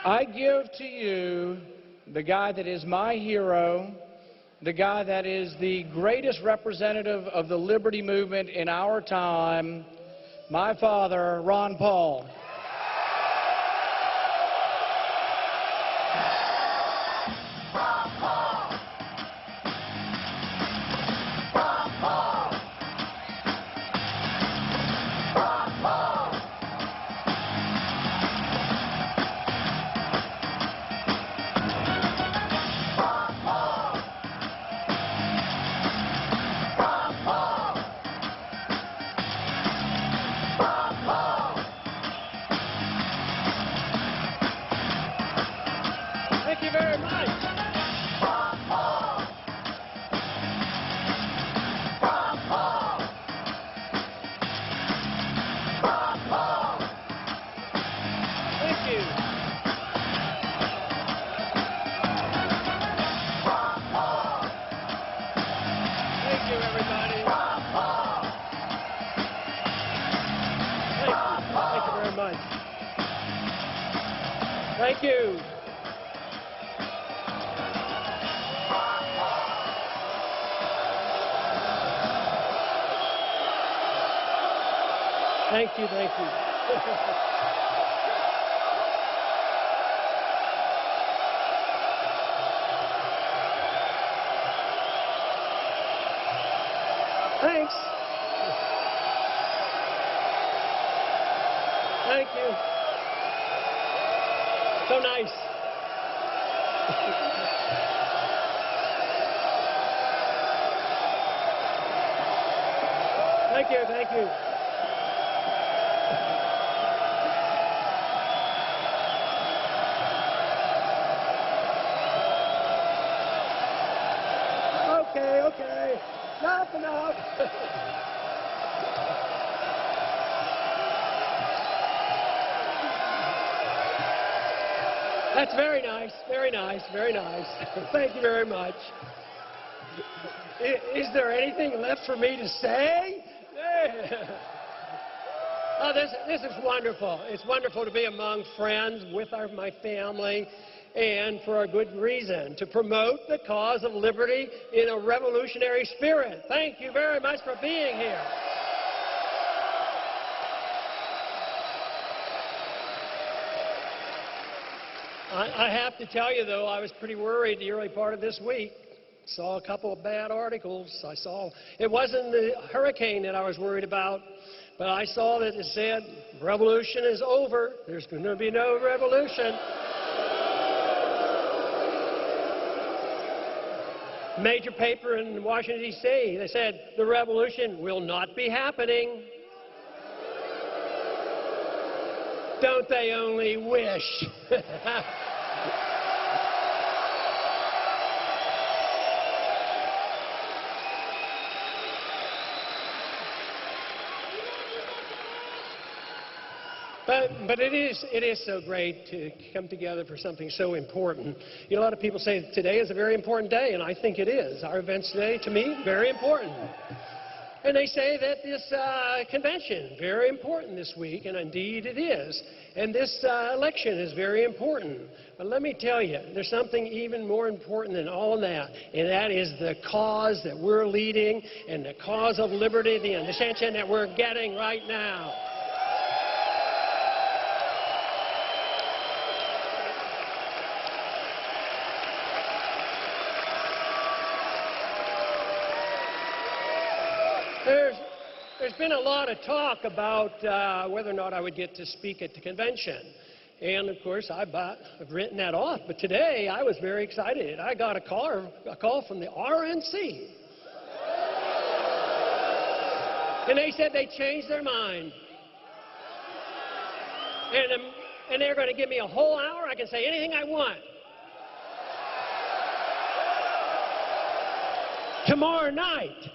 I give to you the guy that is my hero, the guy that is the greatest representative of the liberty movement in our time, my father, Ron Paul. Thank you very much. Thank you. Thank you, everybody. Thank you very much. Thank you. Thank you, thank you. Thanks. Thank you. So nice. Thank you, thank you. Okay. Enough. That's very nice, very nice, very nice. Thank you very much. Is there anything left for me to say? Oh, this is wonderful. It's wonderful to be among friends with my family, and for a good reason, to promote the cause of liberty in a revolutionary spirit. Thank you very much for being here. I have to tell you, though, I was pretty worried the early part of this week. Saw a couple of bad articles. It wasn't the hurricane that I was worried about, but I saw that it said, revolution is over. There's going to be no revolution. Major paper in Washington, D.C., they said the revolution will not be happening. Don't they only wish? But it is so great to come together for something so important. You know, a lot of people say today is a very important day, and I think it is. Our events today, to me, very important. And they say that this convention, very important this week, and indeed it is. And this election is very important. But let me tell you, there's something even more important than all that, and that is the cause that we're leading and the cause of liberty, the ascension that we're getting right now. There's been a lot of talk about whether or not I would get to speak at the convention. And, of course, I've written that off. But today, I was very excited. I got a call from the RNC. And they said they changed their mind. And they're going to give me a whole hour. I can say anything I want. Tomorrow night.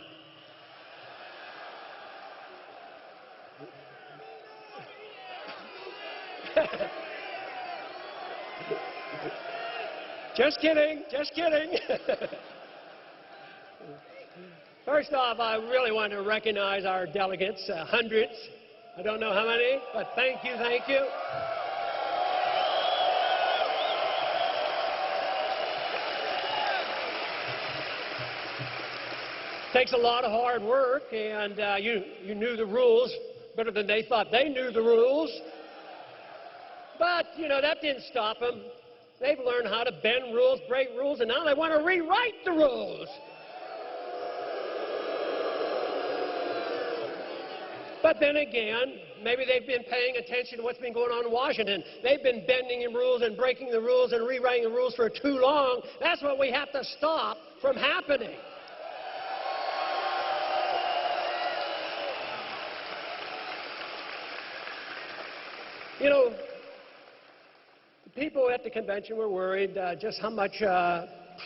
Just kidding, just kidding. First off, I really want to recognize our delegates, hundreds. I don't know how many, but thank you, thank you. takes a lot of hard work, and you knew the rules better than they thought they knew the rules. But, you know, that didn't stop them. They've learned how to bend rules, break rules, and now they want to rewrite the rules. But then again, maybe they've been paying attention to what's been going on in Washington. They've been bending the rules and breaking the rules and rewriting the rules for too long. That's what we have to stop from happening. You know, the people at the convention were worried just how much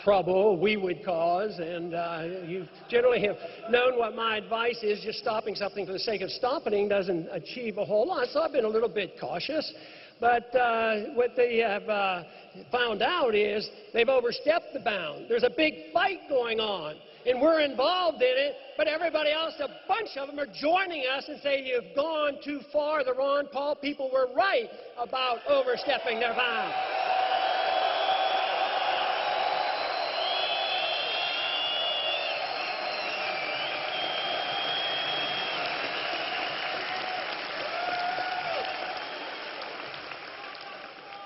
trouble we would cause, and you generally have known what my advice is. Just stopping something for the sake of stopping doesn't achieve a whole lot, so I've been a little bit cautious. But what they have found out is they've overstepped the bound. There's a big fight going on, and we're involved in it, but everybody else, a bunch of them, are joining us and saying, you've gone too far. The Ron Paul people were right about overstepping their bounds.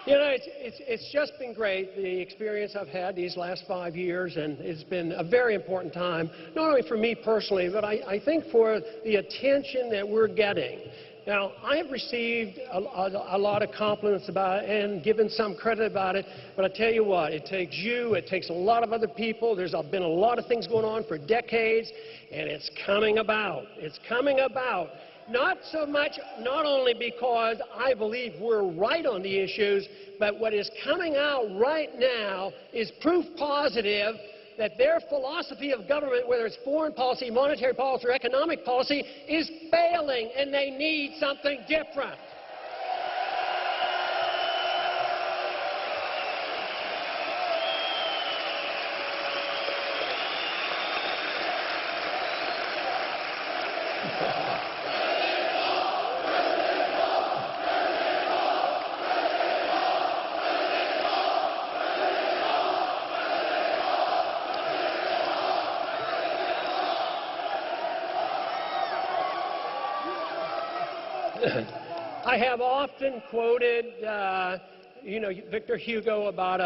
You know, it's just been great, the experience I've had these last 5 years, and it's been a very important time, not only for me personally, but I think for the attention that we're getting. Now, I have received a lot of compliments about it and given some credit about it, but I tell you what, it takes you, it takes a lot of other people. There's been a lot of things going on for decades, and it's coming about. It's coming about. Not so much, not only because I believe we're right on the issues, but what is coming out right now is proof positive that their philosophy of government, whether it's foreign policy, monetary policy, or economic policy, is failing, and they need something different. I have often quoted, you know, Victor Hugo about,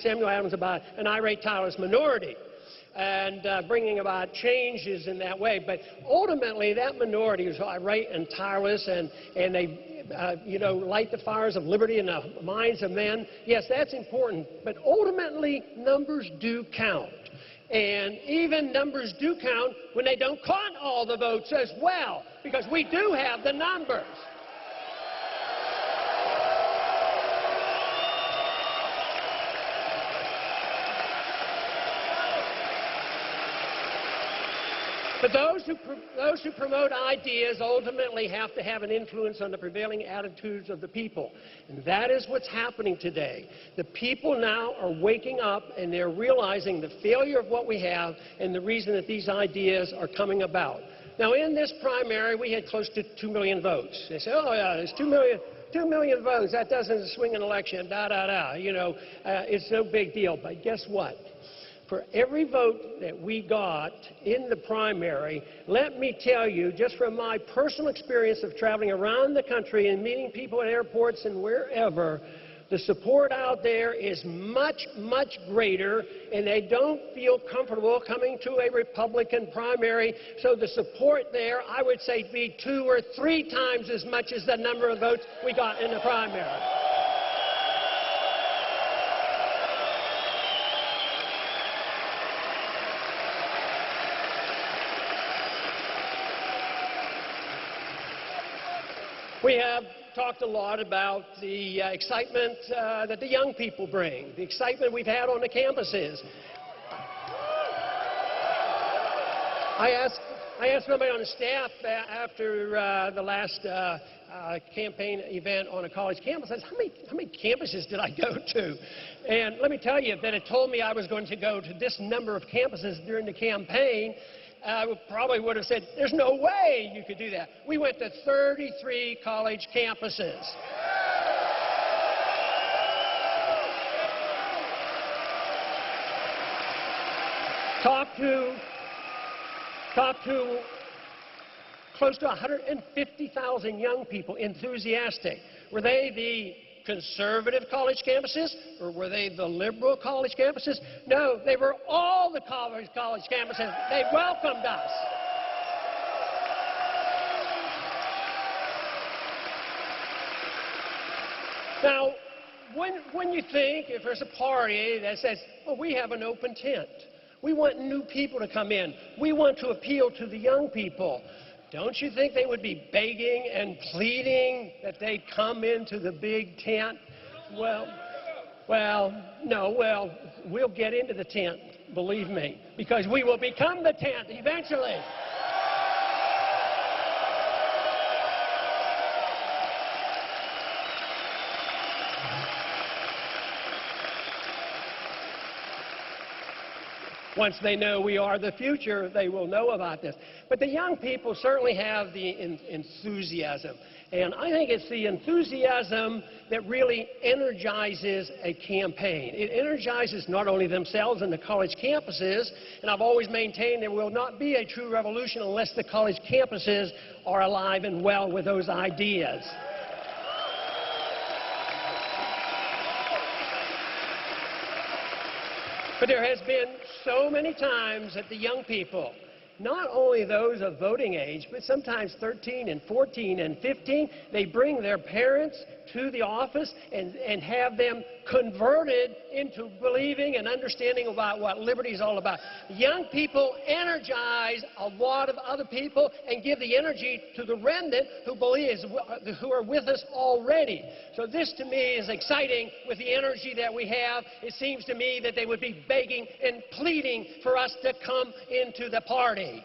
Samuel Adams about an irate, tireless minority, and bringing about changes in that way. But ultimately, that minority is irate and tireless, and they, you know, light the fires of liberty in the minds of men. Yes, that's important, but ultimately, numbers do count. And even numbers do count when they don't count all the votes as well, because we do have the numbers. But those who promote ideas ultimately have to have an influence on the prevailing attitudes of the people. And that is what's happening today. The people now are waking up, and they're realizing the failure of what we have and the reason that these ideas are coming about. Now, in this primary, we had close to 2 million votes. They say, oh, yeah, there's 2 million votes. That doesn't swing an election, da-da-da. You know, it's no big deal. But guess what? For every vote that we got in the primary, let me tell you, just from my personal experience of traveling around the country and meeting people at airports and wherever, the support out there is much, much greater, and they don't feel comfortable coming to a Republican primary. So the support there, I would say, be 2 or 3 times as much as the number of votes we got in the primary. We have talked a lot about the excitement that the young people bring, the excitement we've had on the campuses. I asked somebody on the staff after the last campaign event on a college campus, I said, how many campuses did I go to? And let me tell you, if they had told me I was going to go to this number of campuses during the campaign, I probably would have said, there's no way you could do that. We went to 33 college campuses. talked to, talked to close to 150,000 young people, enthusiastic. Were they the conservative college campuses, or were they the liberal college campuses? No, they were all the college campuses. They welcomed us. Now, when you think, if there's a party that says, well, we have an open tent, we want new people to come in, we want to appeal to the young people, don't you think they would be begging and pleading that they come into the big tent? No, we'll get into the tent, believe me, because we will become the tent eventually. Once they know we are the future, they will know about this. But the young people certainly have the enthusiasm. And I think it's the enthusiasm that really energizes a campaign. It energizes not only themselves and the college campuses, and I've always maintained there will not be a true revolution unless the college campuses are alive and well with those ideas. But there has been so many times that the young people, not only those of voting age, but sometimes 13 and 14 and 15, they bring their parents to the office and have them converted into believing and understanding about what liberty is all about. Young people energize a lot of other people and give the energy to the remnant who are with us already. So this to me is exciting with the energy that we have. It seems to me that they would be begging and pleading for us to come into the party.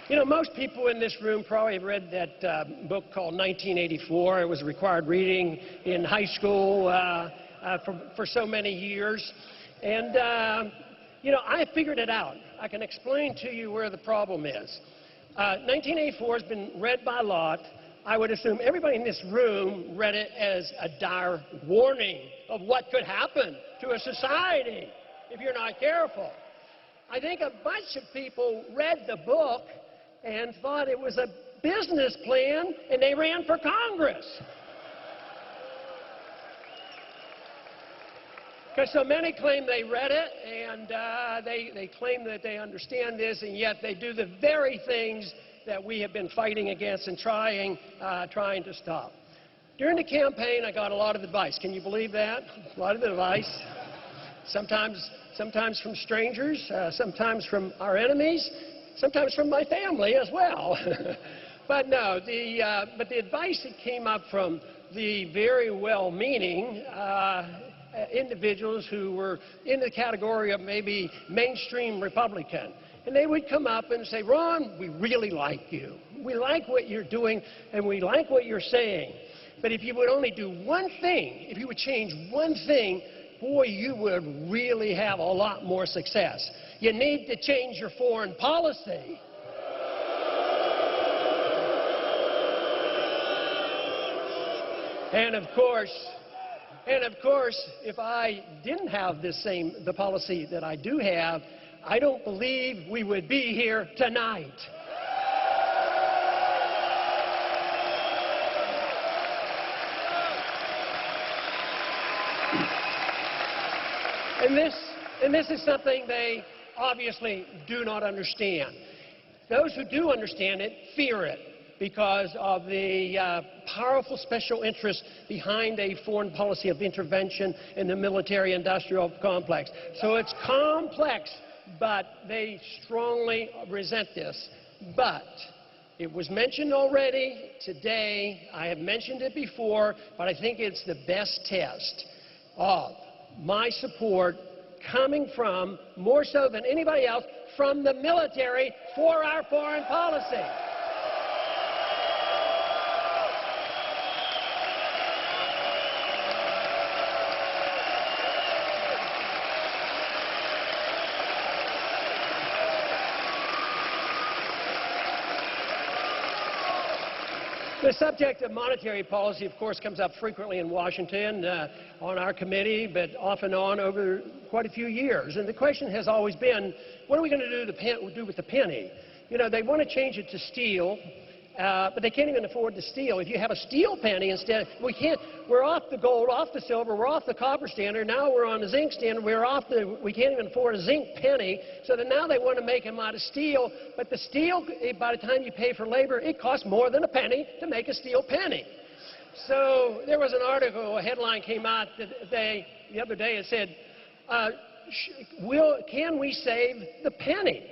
You know, most people in this room probably have read that book called 1984. It was required reading in high school for so many years. And, you know, I figured it out. I can explain to you where the problem is. 1984 has been read by a lot. I would assume everybody in this room read it as a dire warning of what could happen to a society if you're not careful. I think a bunch of people read the book and thought it was a business plan, and they ran for Congress. Because so many claim they read it, and they claim that they understand this, and yet they do the very things that we have been fighting against and trying to stop. During the campaign, I got a lot of advice. Can you believe that? A lot of advice. Sometimes from strangers, sometimes from our enemies, sometimes from my family as well. But no, but the advice that came up from the very well-meaning individuals who were in the category of maybe mainstream Republican. And they would come up and say, Ron, we really like you. We like what you're doing, and we like what you're saying. But if you would only do one thing, if you would change one thing, boy, you would really have a lot more success. You need to change your foreign policy. And of course, if I didn't have the policy that I do have, I don't believe we would be here tonight. And this is something they obviously do not understand. Those who do understand it fear it because of the powerful special interests behind a foreign policy of intervention in the military-industrial complex. So it's complex, but they strongly resent this. But it was mentioned already today. I have mentioned it before, but I think it's the best test of my support coming from, more so than anybody else, from the military for our foreign policy. The subject of monetary policy, of course, comes up frequently in Washington on our committee, but off and on over quite a few years. And the question has always been, what are we going to do with the penny? You know, they want to change it to steel, but they can't even afford the steel. If you have a steel penny instead, we're off the gold, off the silver, we're off the copper standard, now we're on the zinc standard, we can't even afford a zinc penny, so that now they want to make them out of steel, but the steel, by the time you pay for labor, it costs more than a penny to make a steel penny. So there was an article, a headline came out the other day, it said, can we save the penny?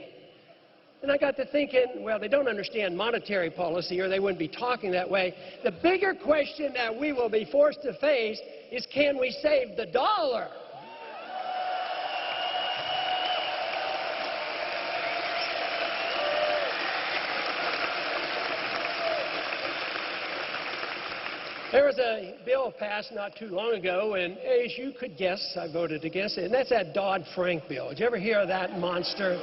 And I got to thinking, well, they don't understand monetary policy or they wouldn't be talking that way. The bigger question that we will be forced to face is, can we save the dollar? There was a bill passed not too long ago, and as you could guess, I voted against it, and that's that Dodd-Frank bill. Did you ever hear of that monster?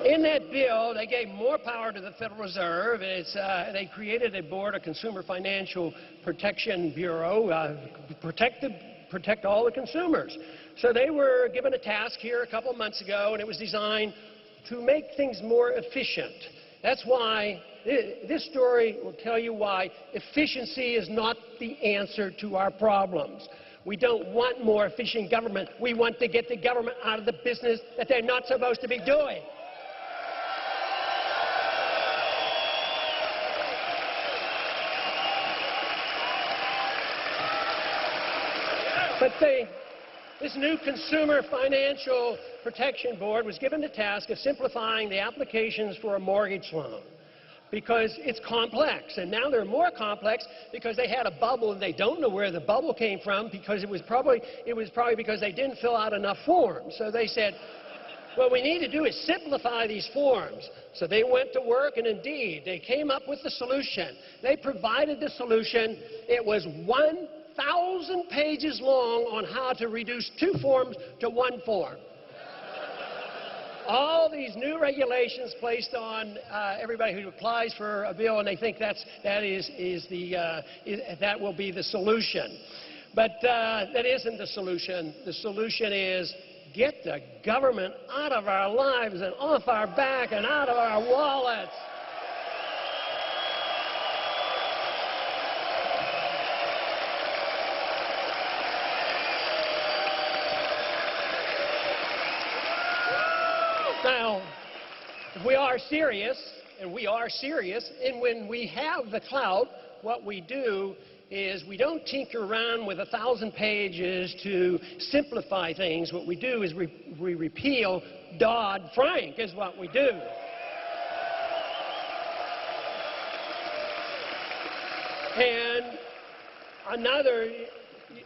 In that bill, they gave more power to the Federal Reserve. They created a board, a Consumer Financial Protection Bureau, protect all the consumers. So they were given a task here a couple of months ago, and it was designed to make things more efficient. That's why this story will tell you why efficiency is not the answer to our problems. We don't want more efficient government. We want to get the government out of the business that they're not supposed to be doing. But this new Consumer Financial Protection Board was given the task of simplifying the applications for a mortgage loan because it's complex. And now they're more complex because they had a bubble and they don't know where the bubble came from because it was probably because they didn't fill out enough forms. So they said, what we need to do is simplify these forms. So they went to work, and indeed, they came up with the solution. They provided the solution. It was 1,000 pages long on how to reduce 2 forms to 1 form. All these new regulations placed on everybody who applies for a bill, and they think that will be the solution. But that isn't the solution. The solution is get the government out of our lives and off our back and out of our wallets. Now, if we are serious, and when we have the clout, what we do is we don't tinker around with 1,000 pages to simplify things. What we do is we repeal Dodd-Frank is what we do. And another,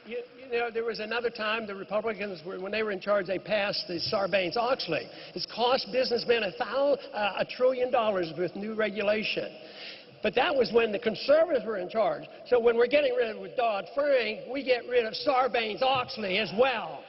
you know, there was another time the Republicans, when they were in charge, they passed the Sarbanes-Oxley. It's cost businessmen $1 trillion with new regulation. But that was when the conservatives were in charge. So when we're getting rid of Dodd-Frank, we get rid of Sarbanes-Oxley as well.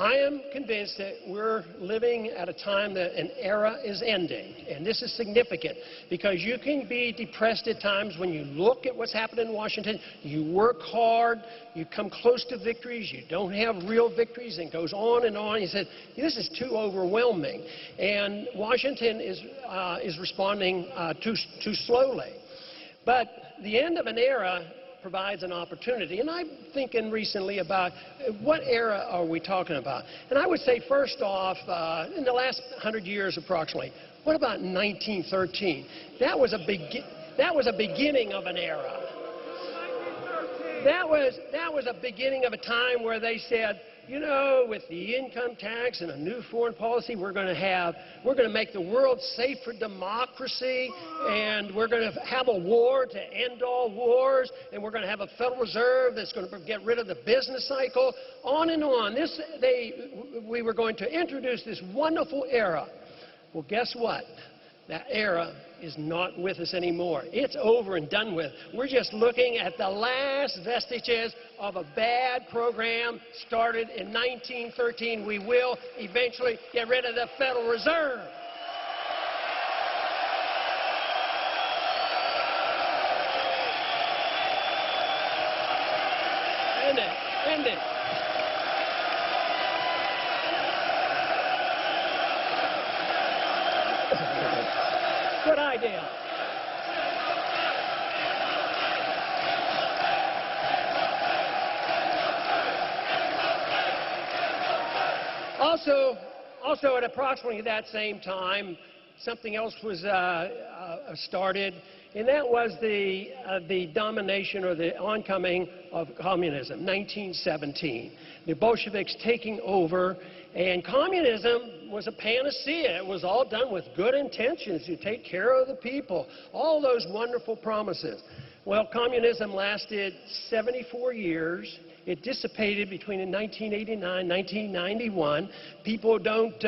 I am convinced that we're living at a time that an era is ending, and this is significant because you can be depressed at times when you look at what's happened in Washington. You work hard, you come close to victories, you don't have real victories, and it goes on and on. He said, this is too overwhelming, and Washington is responding too slowly. But the end of an era provides an opportunity. And I'm thinking recently about what era are we talking about? And I would say first off, in the last 100 years approximately, what about 1913? That was a beginning of an era. That was a beginning of a time where they said, you know, with the income tax and a new foreign policy, we're going to make the world safe for democracy, and we're going to have a war to end all wars, and we're going to have a Federal Reserve that's going to get rid of the business cycle, on and on. We were going to introduce this wonderful era. Well, guess what? That era is not with us anymore. It's over and done with. We're just looking at the last vestiges of a bad program started in 1913. We will eventually get rid of the Federal Reserve. End it. End it. Good idea. Also, at approximately that same time, something else was started, and that was the domination or the oncoming of communism, 1917. The Bolsheviks taking over, and communism was a panacea. It was all done with good intentions to take care of the people, all those wonderful promises. Well, communism lasted 74 years. It dissipated between 1989 and 1991. People don't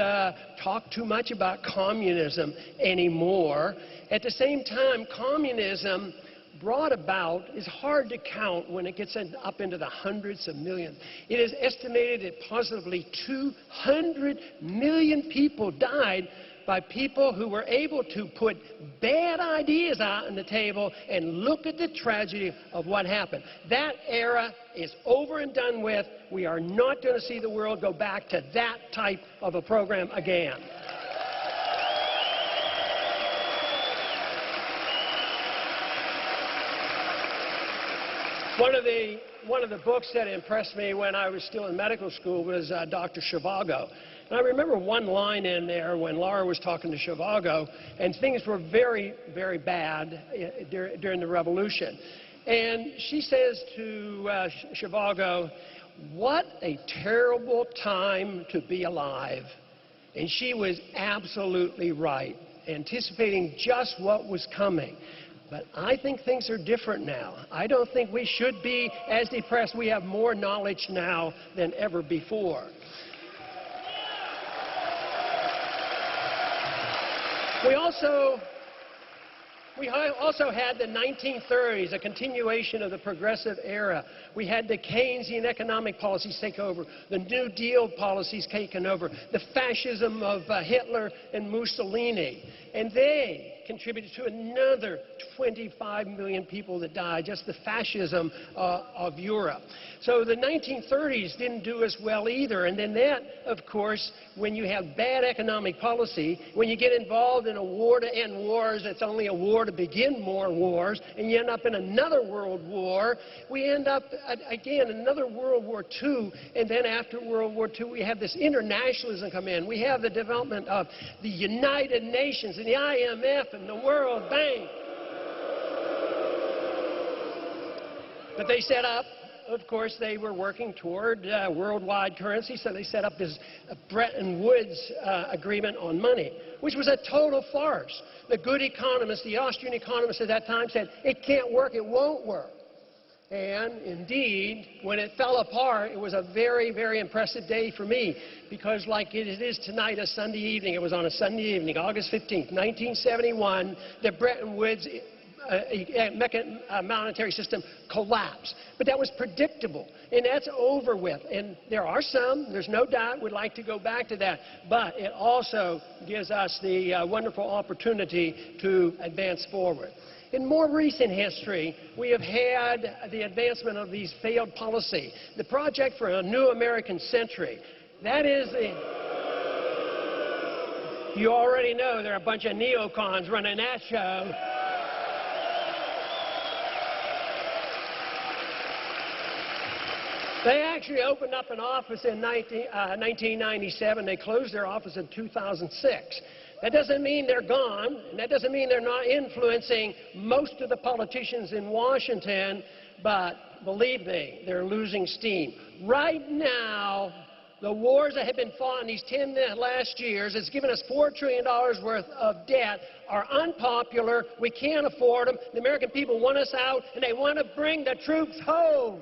talk too much about communism anymore. At the same time, communism brought about is hard to count when it gets up into the hundreds of millions. It is estimated that positively 200 million people died by people who were able to put bad ideas out on the table and look at the tragedy of what happened. That era is over and done with. We are not going to see the world go back to that type of a program again. One of the books that impressed me when I was still in medical school was Dr. Zhivago. And I remember one line in there when Laura was talking to Zhivago, and things were very, very bad during the revolution. And she says to Zhivago, "What a terrible time to be alive." And she was absolutely right, anticipating just what was coming. But I think things are different now. I don't think we should be as depressed. We have more knowledge now than ever before. We also had the 1930s, a continuation of the progressive era. We had the Keynesian economic policies take over, the New Deal policies taken over, the fascism of Hitler and Mussolini. And they contributed to another 25 million people that died, just the fascism of Europe. So the 1930s didn't do as well either. And then that, of course, when you have bad economic policy, when you get involved in a war to end wars, it's only a war to begin more wars, and you end up in another world war, we end up, again, another World War II, and then after World War II, we have this internationalism come in. We have the development of the United Nations and the IMF and the World Bank. But they set up, of course, they were working toward worldwide currency, so they set up this Bretton Woods agreement on money, which was a total farce. The good economists, the Austrian economists at that time said, it can't work, it won't work. And indeed, when it fell apart, it was a very, very impressive day for me, because like it is tonight, a Sunday evening, it was on a Sunday evening, August 15th, 1971, the Bretton Woods monetary system collapsed. But that was predictable, and that's over with. And there are some, there's no doubt, would like to go back to that. But it also gives us the wonderful opportunity to advance forward. In more recent history, we have had the advancement of these failed policy. The Project for a New American Century. That is you already know there are a bunch of neocons running that show. They actually opened up an office in 1997. They closed their office in 2006. That doesn't mean they're gone, and that doesn't mean they're not influencing most of the politicians in Washington, but believe me, they're losing steam. Right now, the wars that have been fought in these 10 last years has given us $4 trillion worth of debt, are unpopular, we can't afford them, the American people want us out, and they want to bring the troops home.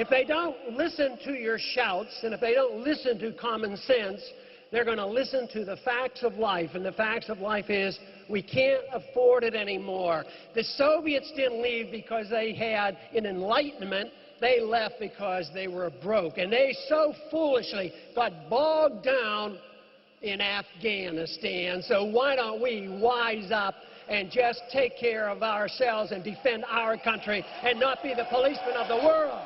If they don't listen to your shouts, and if they don't listen to common sense, they're going to listen to the facts of life. And the facts of life is we can't afford it anymore. The Soviets didn't leave because they had an enlightenment. They left because they were broke. And they so foolishly got bogged down in Afghanistan. So why don't we wise up and just take care of ourselves and defend our country and not be the policemen of the world?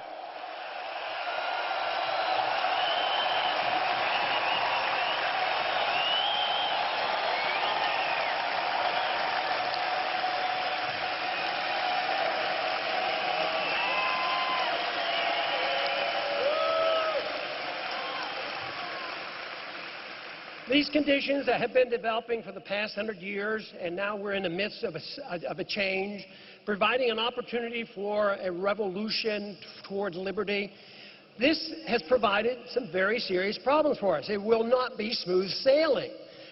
These conditions that have been developing for the past 100 years, and now we're in the midst of a change, providing an opportunity for a revolution towards liberty. This has provided some very serious problems for us. It will not be smooth sailing,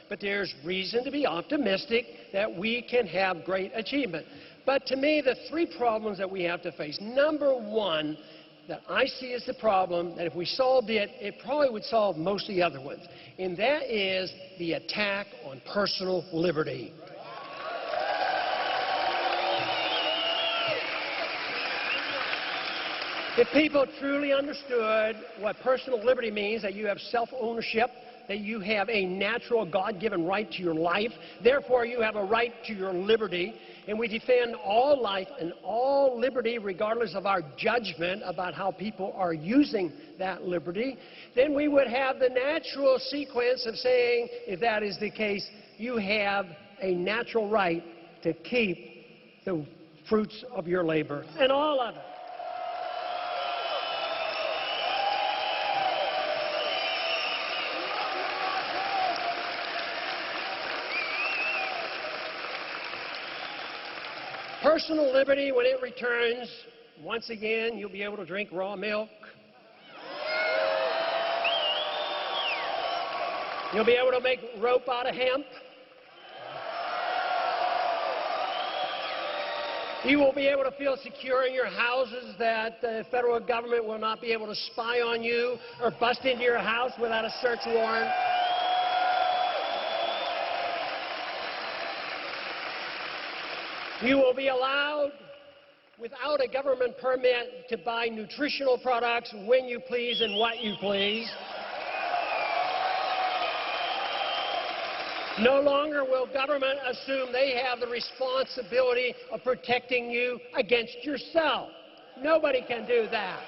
but there's reason to be optimistic that we can have great achievement. But to me, the three problems that we have to face, number one, that I see as the problem, that if we solved it, it probably would solve most of the other ones. And that is the attack on personal liberty. If people truly understood what personal liberty means, that you have self-ownership, that you have a natural God-given right to your life, therefore you have a right to your liberty, and we defend all life and all liberty regardless of our judgment about how people are using that liberty, then we would have the natural sequence of saying, if that is the case, you have a natural right to keep the fruits of your labor, and all of it. Personal liberty, when it returns, once again, you'll be able to drink raw milk. You'll be able to make rope out of hemp. You will be able to feel secure in your houses, that the federal government will not be able to spy on you or bust into your house without a search warrant. You will be allowed, without a government permit, to buy nutritional products when you please and what you please. No longer will government assume they have the responsibility of protecting you against yourself. Nobody can do that.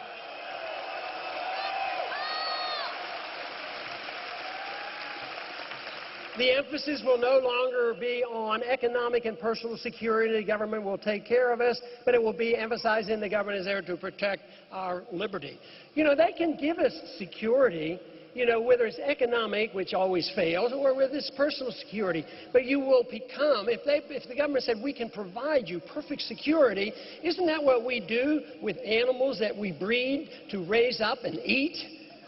The emphasis will no longer be on economic and personal security. The government will take care of us, but it will be emphasizing the government is there to protect our liberty. You know, they can give us security, you know, whether it's economic, which always fails, or whether it's personal security. But you will become, if the government said we can provide you perfect security, isn't that what we do with animals that we breed to raise up and eat?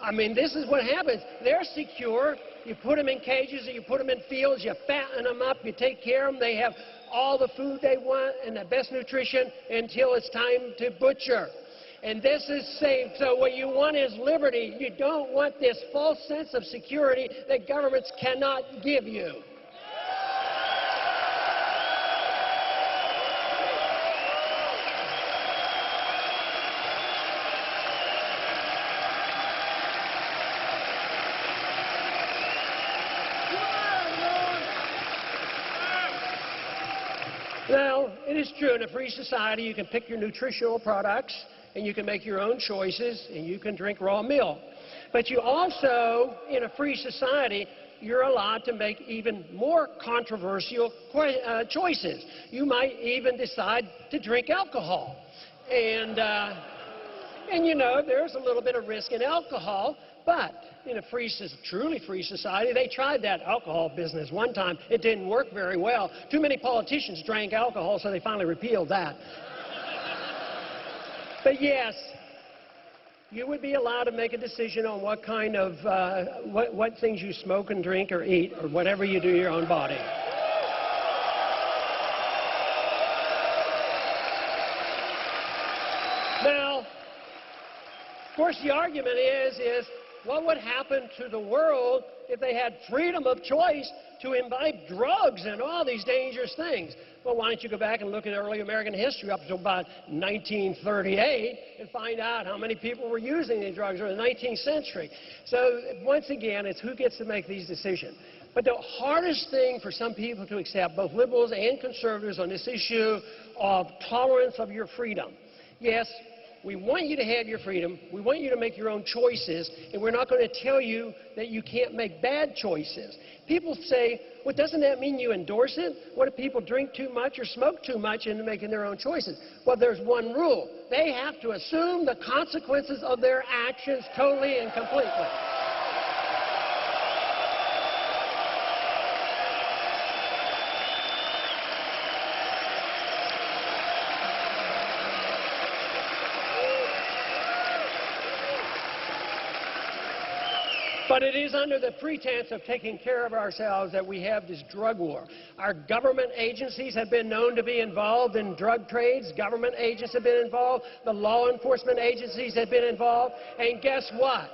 I mean, this is what happens. They're secure. You put them in cages, or you put them in fields, you fatten them up, you take care of them. They have all the food they want and the best nutrition until it's time to butcher. And this is safe. So what you want is liberty. You don't want this false sense of security that governments cannot give you. Now, it is true, in a free society, you can pick your nutritional products, and you can make your own choices, and you can drink raw milk. But you also, in a free society, you're allowed to make even more controversial choices. You might even decide to drink alcohol. And you know, there's a little bit of risk in alcohol, but in a truly free society, they tried that alcohol business one time. It didn't work very well. Too many politicians drank alcohol, so they finally repealed that. But yes, you would be allowed to make a decision on what kind of, what things you smoke and drink or eat, or whatever you do to your own body. Now, course, the argument is what would happen to the world if they had freedom of choice to imbibe drugs and all these dangerous things? Well, why don't you go back and look at early American history up until about 1938 and find out how many people were using these drugs in the 19th century. So once again, it's who gets to make these decisions. But the hardest thing for some people to accept, both liberals and conservatives, on this issue of tolerance of your freedom. Yes, we want you to have your freedom. We want you to make your own choices, and we're not going to tell you that you can't make bad choices. People say, well, doesn't that mean you endorse it? What if people drink too much or smoke too much into making their own choices? Well, there's one rule. They have to assume the consequences of their actions totally and completely. But it is under the pretense of taking care of ourselves that we have this drug war. Our government agencies have been known to be involved in drug trades. Government agents have been involved. The law enforcement agencies have been involved. And guess what?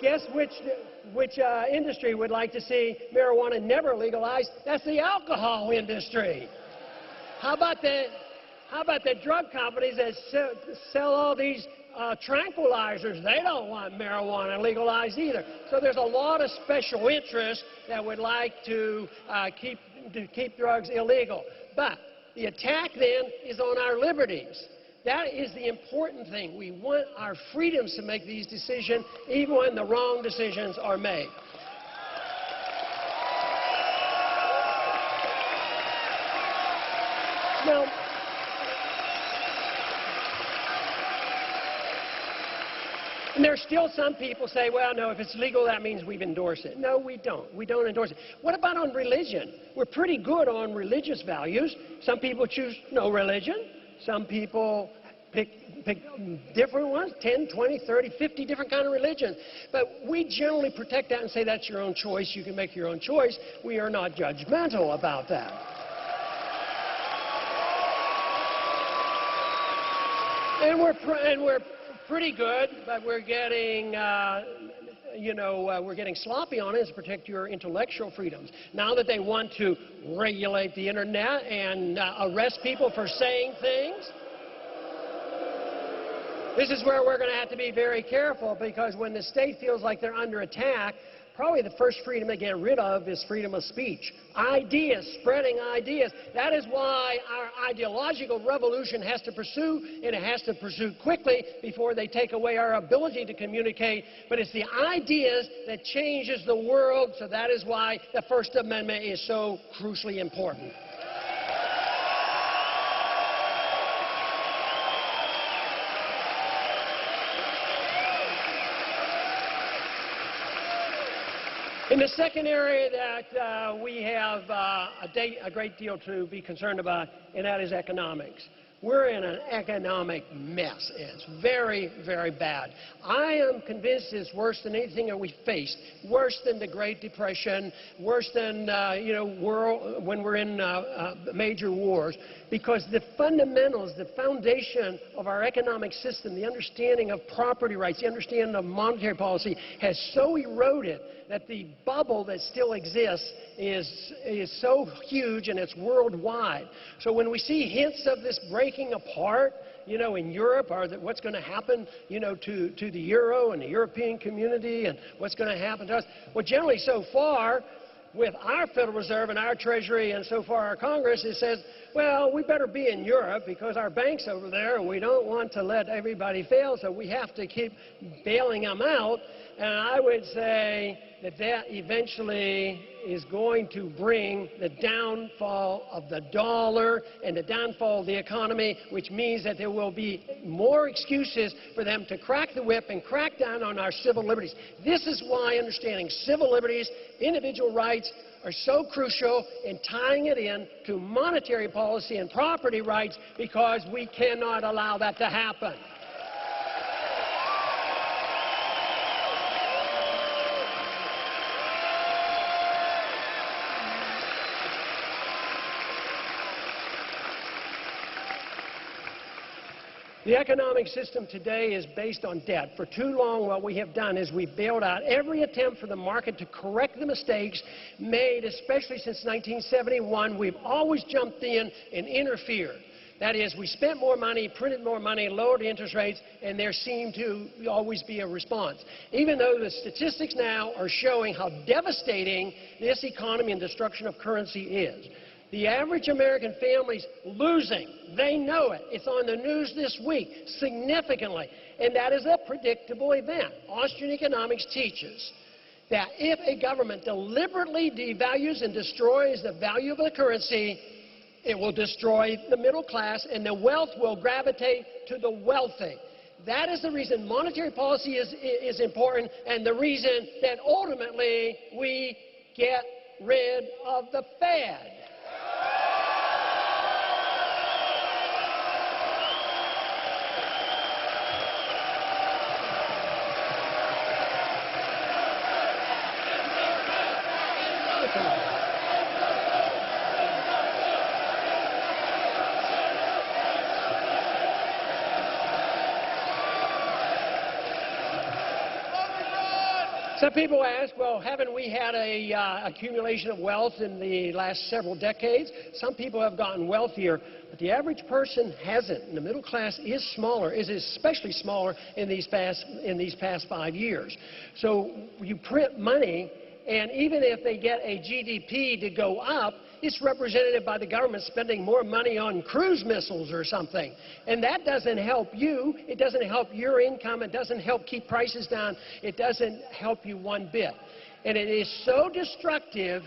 Guess which industry would like to see marijuana never legalized? That's the alcohol industry. How about the drug companies that sell all these tranquilizers? They don't want marijuana legalized either. So there's a lot of special interests that would like to keep drugs illegal. But the attack then is on our liberties. That is the important thing. We want our freedoms to make these decisions even when the wrong decisions are made. Now, and there's still some people say, well, no, if it's legal, that means we've endorsed it. No, we don't. We don't endorse it. What about on religion? We're pretty good on religious values. Some people choose no religion. Some people pick different ones, 10, 20, 30, 50 different kind of religions. But we generally protect that and say that's your own choice. You can make your own choice. We are not judgmental about that. And we're pretty good, but we're getting, we're getting sloppy on it to protect your intellectual freedoms. Now that they want to regulate the internet and arrest people for saying things, this is where we're going to have to be very careful, because when the state feels like they're under attack, probably the first freedom they get rid of is freedom of speech. Ideas, spreading ideas. That is why our ideological revolution has to pursue, and it has to pursue quickly before they take away our ability to communicate. But it's the ideas that changes the world, so that is why the First Amendment is so crucially important. In the second area that we have a great deal to be concerned about, and that is economics. We're in an economic mess. It's very, very bad. I am convinced it's worse than anything that we faced, worse than the Great Depression, worse than, when we're in major wars, because the fundamentals, the foundation of our economic system, the understanding of property rights, the understanding of monetary policy has so eroded that the bubble that still exists is so huge, and it's worldwide. So when we see hints of this breaking apart, in Europe, or what's going to happen, to the euro and the European community, and what's going to happen to us, well, generally so far, with our Federal Reserve and our Treasury and so far our Congress, it says, well, we better be in Europe because our bank's over there and we don't want to let everybody fail, so we have to keep bailing them out. And I would say that that eventually is going to bring the downfall of the dollar and the downfall of the economy, which means that there will be more excuses for them to crack the whip and crack down on our civil liberties. This is why understanding civil liberties, individual rights, are so crucial in tying it in to monetary policy and property rights, because we cannot allow that to happen. The economic system today is based on debt. For too long, what we have done is we've bailed out every attempt for the market to correct the mistakes made, especially since 1971. We've always jumped in and interfered. That is, we spent more money, printed more money, lowered interest rates, and there seemed to always be a response. Even though the statistics now are showing how devastating this economy and destruction of currency is. The average American family's losing. They know it. It's on the news this week, significantly. And that is a predictable event. Austrian economics teaches that if a government deliberately devalues and destroys the value of the currency, it will destroy the middle class, and the wealth will gravitate to the wealthy. That is the reason monetary policy is important, and the reason that ultimately we get rid of the Fed. Some people ask, well, haven't we had a accumulation of wealth in the last several decades? Some people have gotten wealthier, but the average person hasn't. And the middle class is smaller, is especially smaller in these past 5 years. So you print money, and even if they get a GDP to go up, it's represented by the government spending more money on cruise missiles or something. And that doesn't help you. It doesn't help your income. It doesn't help keep prices down. It doesn't help you one bit. And it is so destructive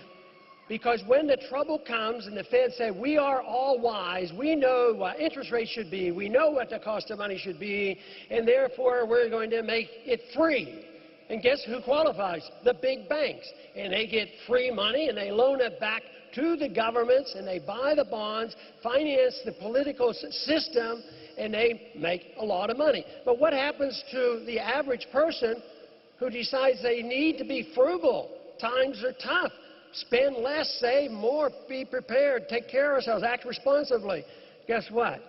because when the trouble comes and the Fed say, we are all wise, we know what interest rates should be, we know what the cost of money should be, and therefore we're going to make it free. And guess who qualifies? The big banks. And they get free money and they loan it back to the governments, and they buy the bonds, finance the political system, and they make a lot of money. But what happens to the average person who decides they need to be frugal? Times are tough. Spend less, save more, be prepared, take care of ourselves, act responsibly. Guess what?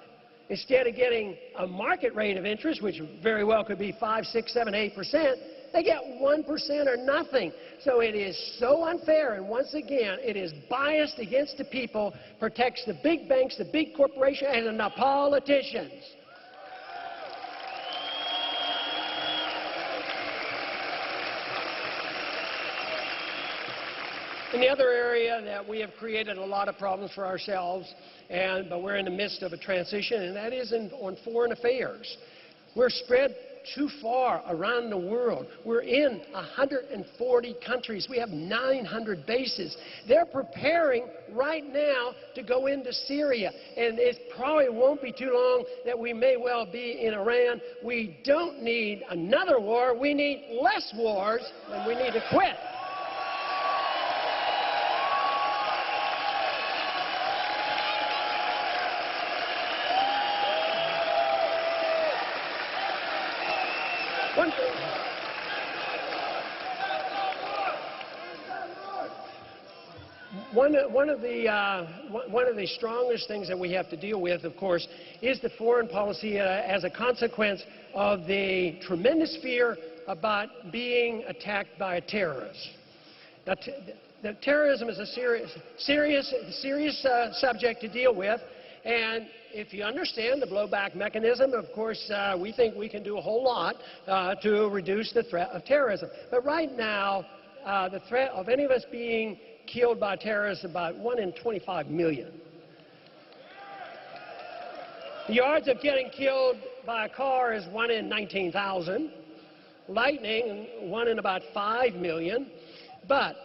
Instead of getting a market rate of interest, which very well could be 5, 6, 7, 8%, they get 1% or nothing. So it is so unfair, and once again, it is biased against the people, protects the big banks, the big corporations, and the politicians. In the other area that we have created a lot of problems for ourselves, but we're in the midst of a transition, and that is on foreign affairs. We're spread too far around the world. We're in 140 countries. We have 900 bases. They're preparing right now to go into Syria, and it probably won't be too long that we may well be in Iran. We don't need another war. We need less wars, and we need to quit. One of the strongest things that we have to deal with, of course, is the foreign policy as a consequence of the tremendous fear about being attacked by a terrorist. Now, terrorism is a serious subject to deal with, and if you understand the blowback mechanism, of course, we think we can do a whole lot to reduce the threat of terrorism. But right now, the threat of any of us being killed by terrorists is about 1 in 25 million. The odds of getting killed by a car is 1 in 19,000. Lightning, 1 in about 5 million. But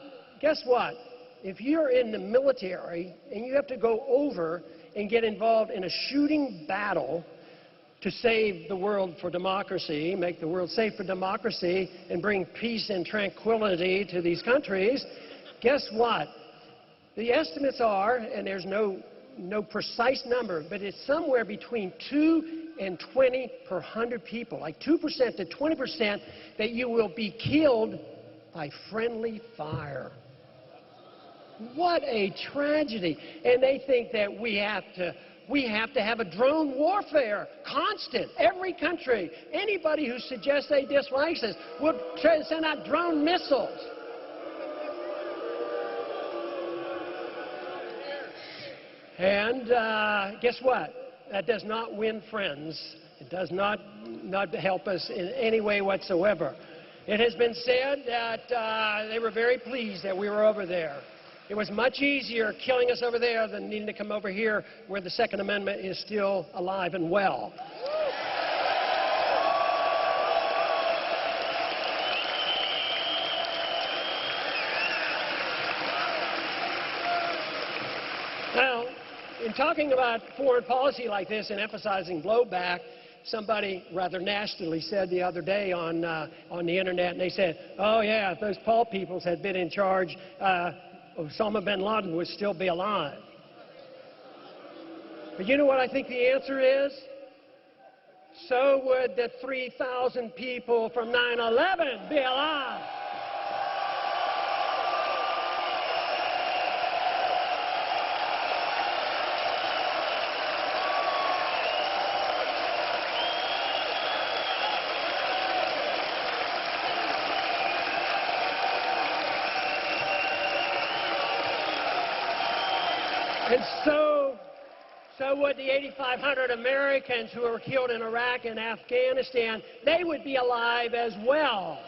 guess what? If you're in the military and you have to go over and get involved in a shooting battle to save the world for democracy, make the world safe for democracy, and bring peace and tranquility to these countries, guess what? The estimates are, and there's no precise number, but it's somewhere between 2 and 20 per 100 people, like 2% to 20%, that you will be killed by friendly fire. What a tragedy. And they think that we have to We have to have a drone warfare, constant. Every country, anybody who suggests they dislike us will try to send out drone missiles. And guess what? That does not win friends. It does not help us in any way whatsoever. It has been said that they were very pleased that we were over there. It was much easier killing us over there than needing to come over here where the Second Amendment is still alive and well. Now, in talking about foreign policy like this and emphasizing blowback, somebody rather nastily said the other day on the internet, and they said, oh yeah, if those Paul peoples had been in charge, Osama bin Laden would still be alive. But you know what I think the answer is? So would the 3,000 people from 9/11 be alive. And so would the 8,500 Americans who were killed in Iraq and Afghanistan. They would be alive as well.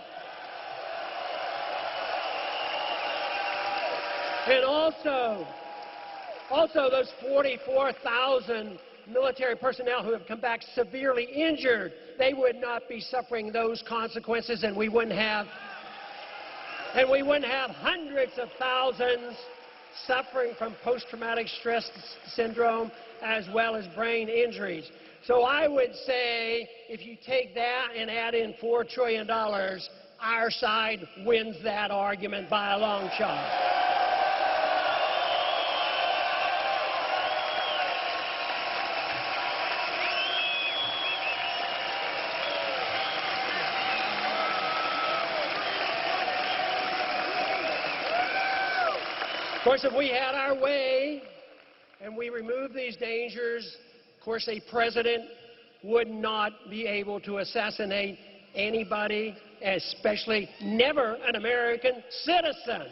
And also those 44,000 military personnel who have come back severely injured, they would not be suffering those consequences, and we wouldn't have hundreds of thousands suffering from post-traumatic stress syndrome as well as brain injuries. So I would say if you take that and add in $4 trillion, our side wins that argument by a long shot. Of course, if we had our way and we removed these dangers, of course, a president would not be able to assassinate anybody, especially never an American citizen.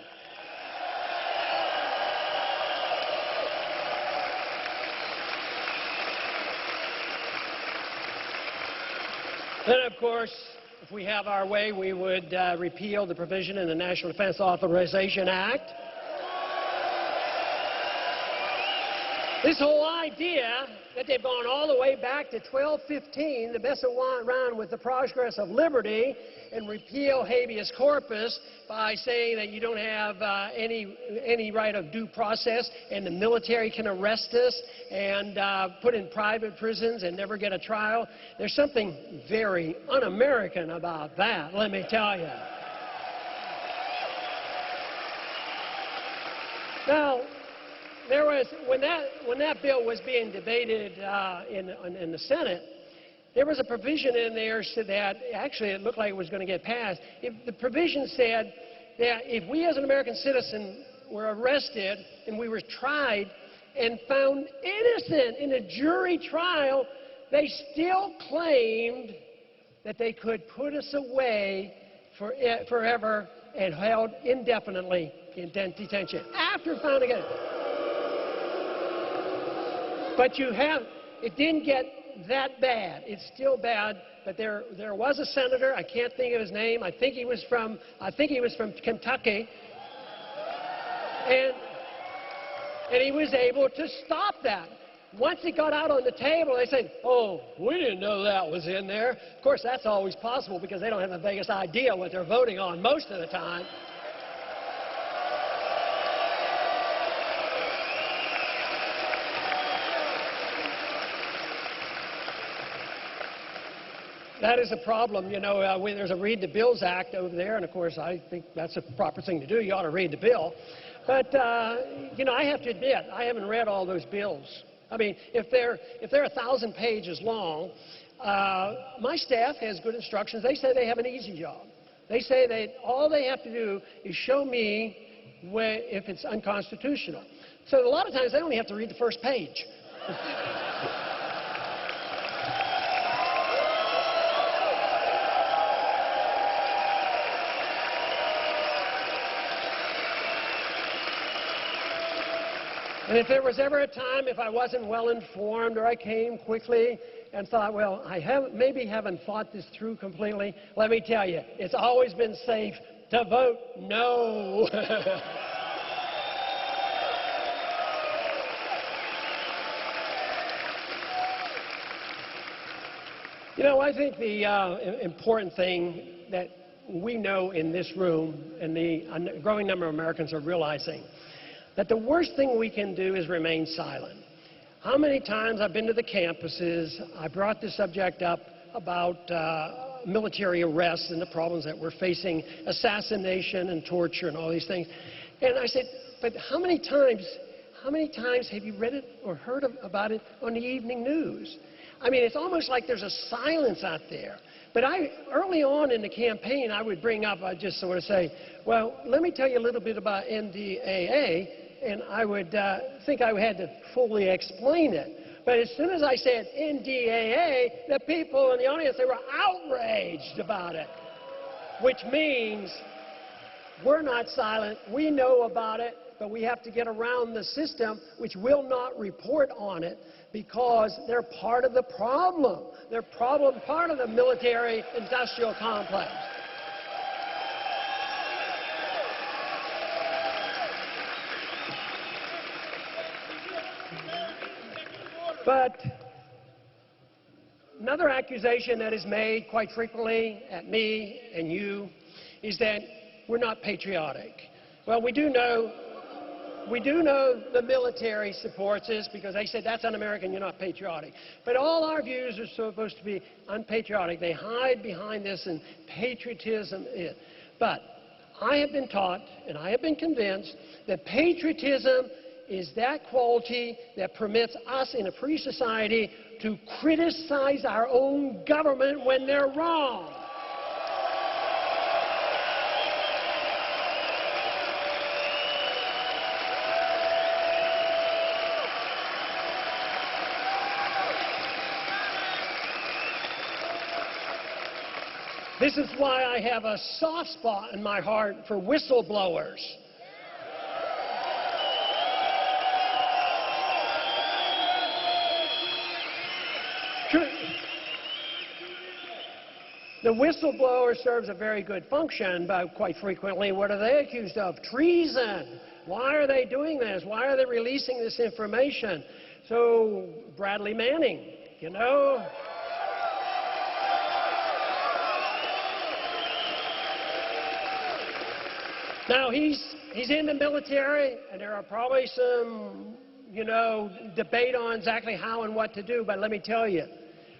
Then, of course, if we have our way, we would repeal the provision in the National Defense Authorization Act. This whole idea that they've gone all the way back to 1215, the mess around with the progress of liberty and repeal habeas corpus by saying that you don't have any right of due process and the military can arrest us and put in private prisons and never get a trial. There's something very un-American about that, let me tell you. Now, there was, when that bill was being debated in the Senate, there was a provision in there so that actually it looked like it was going to get passed. The provision said that if we as an American citizen were arrested and we were tried and found innocent in a jury trial, they still claimed that they could put us away forever and held indefinitely in detention after finding it. But it didn't get that bad. It's still bad, but there was a senator, I can't think of his name, I think he was from Kentucky, and he was able to stop that. Once it got out on the table, they said, oh, we didn't know that was in there. Of course, that's always possible because they don't have the vaguest idea what they're voting on most of the time. That is a problem. You know, there's a Read the Bills Act over there, and of course I think that's a proper thing to do. You ought to read the bill. But, you know, I have to admit, I haven't read all those bills. I mean, if they're 1,000 pages long, my staff has good instructions. They say they have an easy job. They say all they have to do is show me if it's unconstitutional. So a lot of times they only have to read the first page. And if there was ever a time if I wasn't well informed or I came quickly and thought, well, maybe haven't thought this through completely, let me tell you, it's always been safe to vote no. You know, I think the important thing that we know in this room, and the growing number of Americans are realizing, that the worst thing we can do is remain silent. How many times I've been to the campuses, I brought the subject up about military arrests and the problems that we're facing, assassination and torture and all these things. And I said, but how many times have you read it or heard about it on the evening news? I mean, it's almost like there's a silence out there. But early on in the campaign, I would bring up, I'd just sort of say, well, let me tell you a little bit about NDAA, and I would think I had to fully explain it. But as soon as I said NDAA, the people in the audience, they were outraged about it, which means we're not silent. We know about it, but we have to get around the system, which will not report on it, because they're part of the problem. They're part of the military-industrial complex. But another accusation that is made quite frequently at me and you is that we're not patriotic. Well, we do know the military supports this because they said that's un-American, you're not patriotic. But all our views are supposed to be unpatriotic. They hide behind this, and patriotism is. But I have been taught and I have been convinced that patriotism is that quality that permits us in a free society to criticize our own government when they're wrong. This is why I have a soft spot in my heart for whistleblowers. The whistleblower serves a very good function, but quite frequently, what are they accused of? Treason. Why are they doing this? Why are they releasing this information? So, Bradley Manning, you know. Now, he's in the military, and there are probably some, debate on exactly how and what to do, but let me tell you,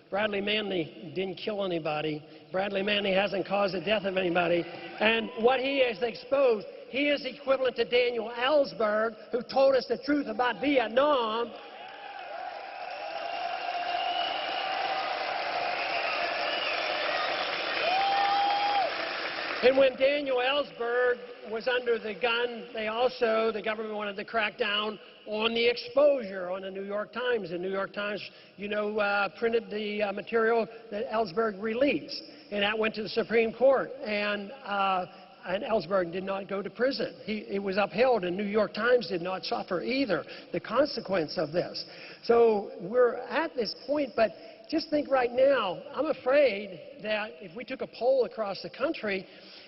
Bradley Manning didn't kill anybody. Bradley Manning hasn't caused the death of anybody. And what he has exposed, he is equivalent to Daniel Ellsberg, who told us the truth about Vietnam. And when Daniel Ellsberg was under the gun, the government wanted to crack down on the exposure on the New York Times. The New York Times, printed the material that Ellsberg released. And that went to the Supreme Court. And Ellsberg did not go to prison. It was upheld, and New York Times did not suffer either the consequence of this. So we're at this point, but just think right now, I'm afraid that if we took a poll across the country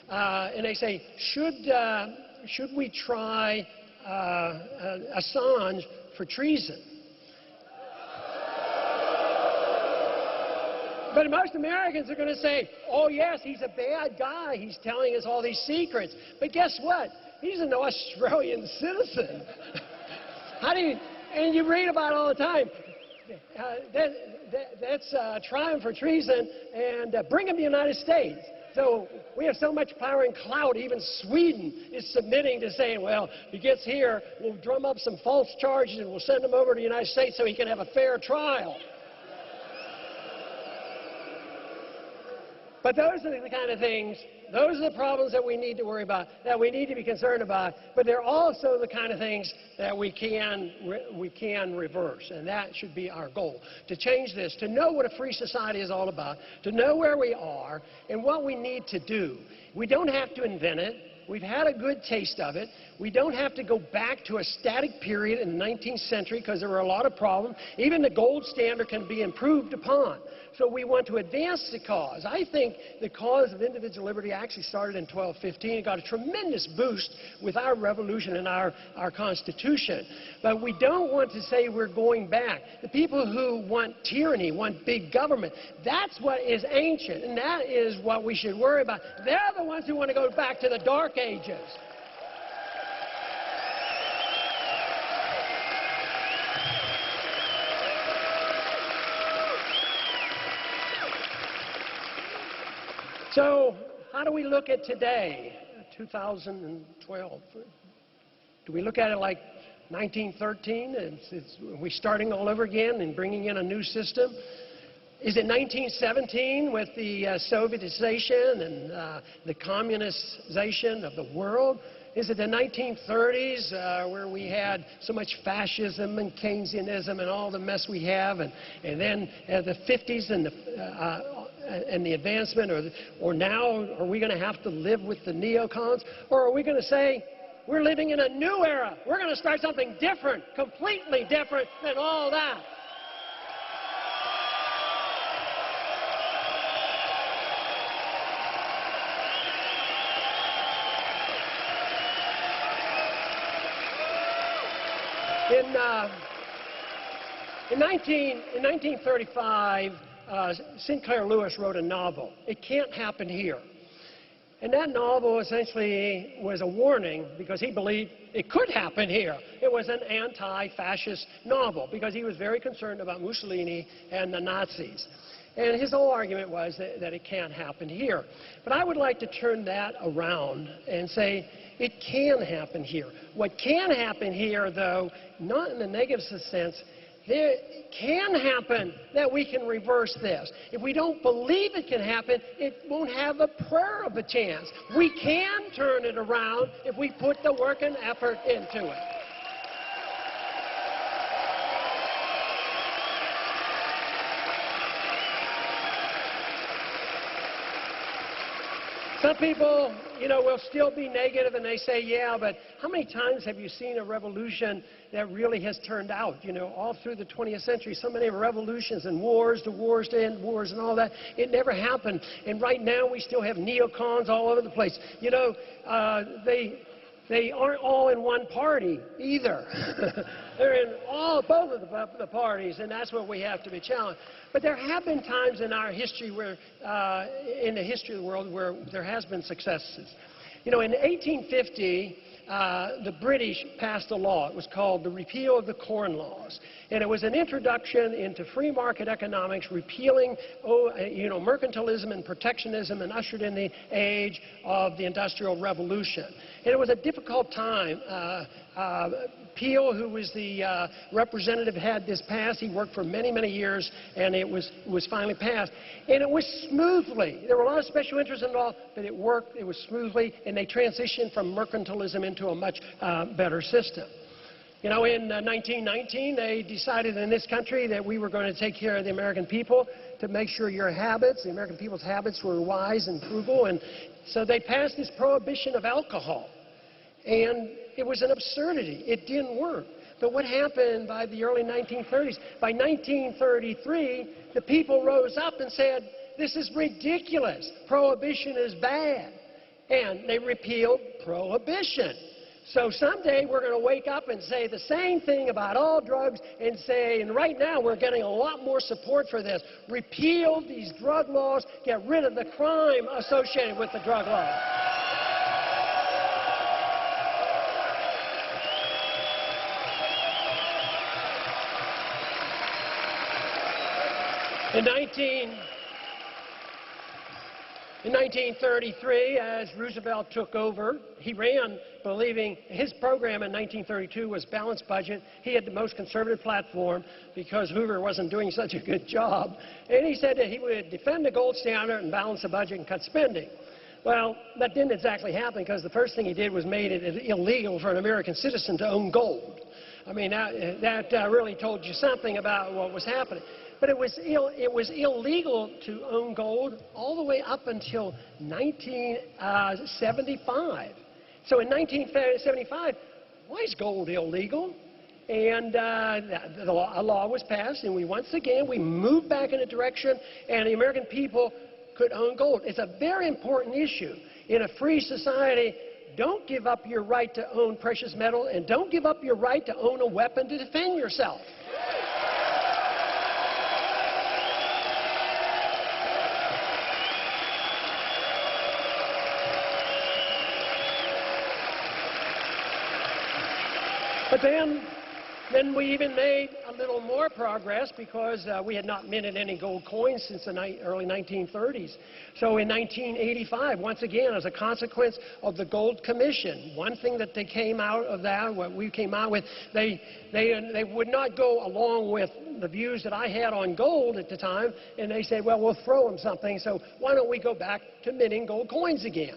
and they say, should we try Assange for treason? But most Americans are going to say, oh, yes, he's a bad guy. He's telling us all these secrets. But guess what? He's an Australian citizen. And you read about it all the time. That's try him for treason and bring him to the United States. So we have so much power and clout, even Sweden is submitting to saying, well, if he gets here, we'll drum up some false charges and we'll send him over to the United States so he can have a fair trial. But But those are the kind of things, those are the problems that we need to worry about, that we need to be concerned about, but they're also the kind of things that we can reverse, and that should be our goal, to change this, to know what a free society is all about, to know where we are and what we need to do. We don't have to invent it. We've had a good taste of it. We don't have to go back to a static period in the 19th century because there were a lot of problems. Even the gold standard can be improved upon. So we want to advance the cause. I think the cause of individual liberty actually started in 1215. It got a tremendous boost with our revolution and our Constitution. But we don't want to say we're going back. The people who want tyranny, want big government, that's what is ancient, and that is what we should worry about. They're the ones who want to go back to the Dark Ages. So how do we look at today, 2012? Do we look at it like 1913? Are we starting all over again and bringing in a new system? Is it 1917 with the Sovietization and the communization of the world? Is it the 1930s where we had so much fascism and Keynesianism and all the mess we have, and then the 50s and the advancement, or now are we going to have to live with the neocons? Or are we going to say, we're living in a new era, we're going to start something different, completely different than all that? In 1935, Sinclair Lewis wrote a novel, It Can't Happen Here. And that novel essentially was a warning because he believed it could happen here. It was an anti-fascist novel because he was very concerned about Mussolini and the Nazis. And his whole argument was that it can't happen here. But I would like to turn that around and say it can happen here. What can happen here, though, not in the negative sense, there can happen that we can reverse this. If we don't believe it can happen, it won't have a prayer of a chance. We can turn it around if we put the work and effort into it. Some people, will still be negative and they say, yeah, but how many times have you seen a revolution that really has turned out? All through the 20th century, so many revolutions and wars to end wars and all that. It never happened. And right now we still have neocons all over the place. They aren't all in one party either. They're in both of the parties, and that's what we have to be challenged. But there have been times in our history where, in the history of the world, where there has been successes. In 1850, the British passed a law. It was called the Repeal of the Corn Laws. And it was an introduction into free market economics, repealing mercantilism and protectionism, and ushered in the age of the Industrial Revolution. And it was a difficult time. Peel, who was the representative, had this passed. He worked for many, many years, and it was finally passed. And it was smoothly. There were a lot of special interests involved, but it worked. It was smoothly, and they transitioned from mercantilism into a much better system. In 1919, they decided in this country that we were going to take care of the American people to make sure the American people's habits were wise and frugal. And so they passed this prohibition of alcohol. And it was an absurdity. It didn't work. But what happened by the early 1930s? By 1933, the people rose up and said, this is ridiculous. Prohibition is bad. And they repealed prohibition. So someday we're going to wake up and say the same thing about all drugs and right now we're getting a lot more support for this. Repeal these drug laws, get rid of the crime associated with the drug laws. In 1933, as Roosevelt took over, he ran believing his program in 1932 was balanced budget. He had the most conservative platform because Hoover wasn't doing such a good job. And he said that he would defend the gold standard and balance the budget and cut spending. Well, that didn't exactly happen because the first thing he did was made it illegal for an American citizen to own gold. I mean, that really told you something about what was happening. But it was illegal to own gold all the way up until 1975. So in 1975, why is gold illegal? And a law was passed, and we moved back in a direction, and the American people could own gold. It's a very important issue. In a free society, don't give up your right to own precious metal, and don't give up your right to own a weapon to defend yourself. But then we even made a little more progress because we had not minted any gold coins since the early 1930s. So in 1985, once again, as a consequence of the Gold Commission, one thing that they came out of that, what we came out with, they would not go along with the views that I had on gold at the time, and they said, well, we'll throw them something, so why don't we go back to minting gold coins again?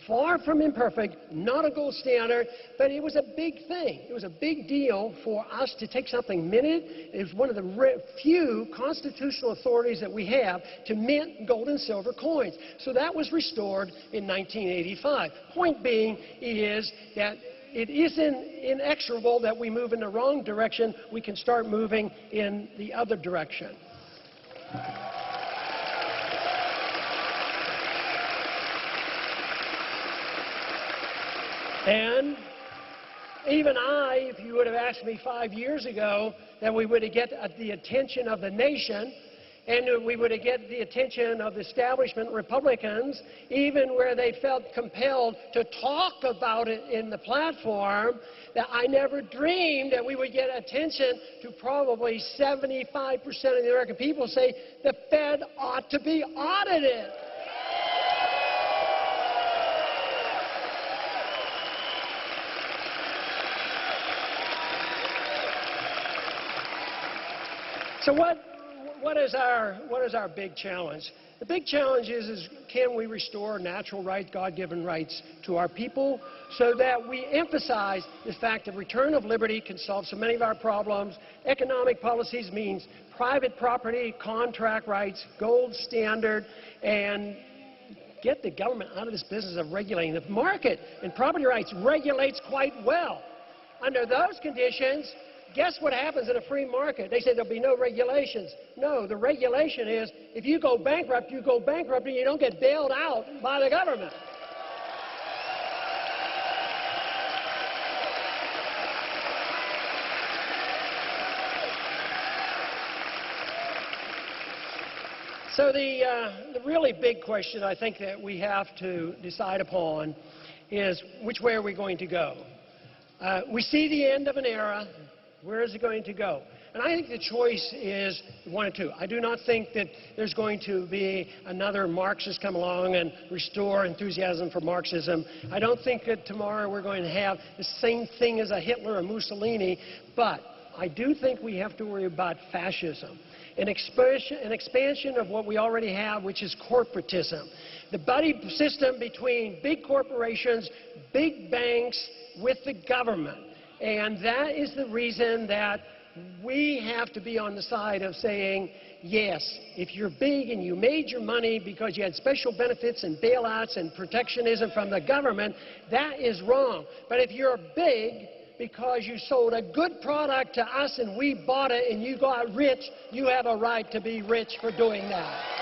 Far from imperfect, not a gold standard, but it was a big thing. It was a big deal for us to take something minted. It was one of the few constitutional authorities that we have to mint gold and silver coins. So that was restored in 1985. Point being is that it isn't inexorable that we move in the wrong direction. We can start moving in the other direction. And even if you would have asked me 5 years ago that we would get the attention of the nation and we would get the attention of the establishment Republicans, even where they felt compelled to talk about it in the platform, that I never dreamed that we would get attention to probably 75% of the American people say the Fed ought to be audited. So what is our big challenge? The big challenge is can we restore natural rights, God-given rights to our people so that we emphasize the fact that return of liberty can solve so many of our problems. Economic policies means private property, contract rights, gold standard, and get the government out of this business of regulating. The market in property rights regulates quite well. Under those conditions, guess what happens in a free market? They say there'll be no regulations. No, the regulation is if you go bankrupt and you don't get bailed out by the government. So the really big question I think that we have to decide upon is which way are we going to go? We see the end of an era. Where is it going to go? And I think the choice is one of two. I do not think that there's going to be another Marxist come along and restore enthusiasm for Marxism. I don't think that tomorrow we're going to have the same thing as a Hitler or Mussolini, but I do think we have to worry about fascism, an expansion of what we already have, which is corporatism. The buddy system between big corporations, big banks with the government. And that is the reason that we have to be on the side of saying, yes, if you're big and you made your money because you had special benefits and bailouts and protectionism from the government, that is wrong. But if you're big because you sold a good product to us and we bought it and you got rich, you have a right to be rich for doing that.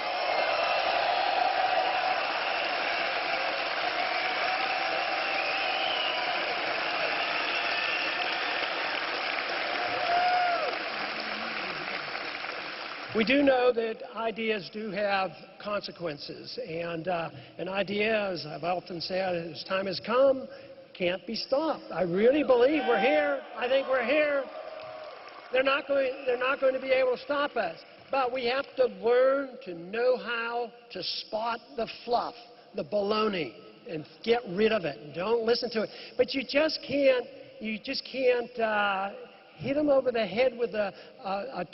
We do know that ideas do have consequences, and an idea, as I've often said, as time has come, can't be stopped. I really believe we're here. I think we're here. They're not going to be able to stop us. But we have to learn to know how to spot the fluff, the baloney, and get rid of it. Don't listen to it. But you just can't hit them over the head with a